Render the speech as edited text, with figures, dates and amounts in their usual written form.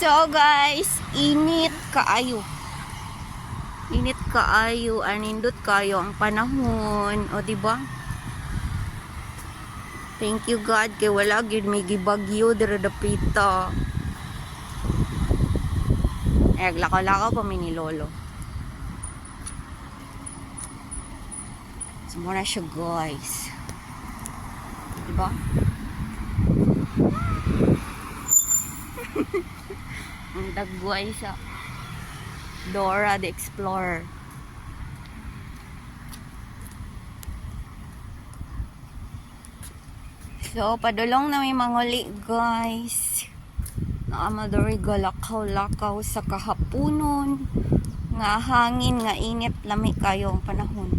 So guys, init kaayo. Init kaayo, anindot kayo ang panahon, o di ba? Thank you God kay wala gid may gibagyo dira dapita. Lakaw-lakaw pa mi ni lolo. So muna siya guys. Di ba? Ang dagway sa Dora the Explorer. So, padulong na may manguli, guys. Naamadori galakaw-lakaw sa kahaponon. Nga hangin, nga init, lami kayo ang panahon.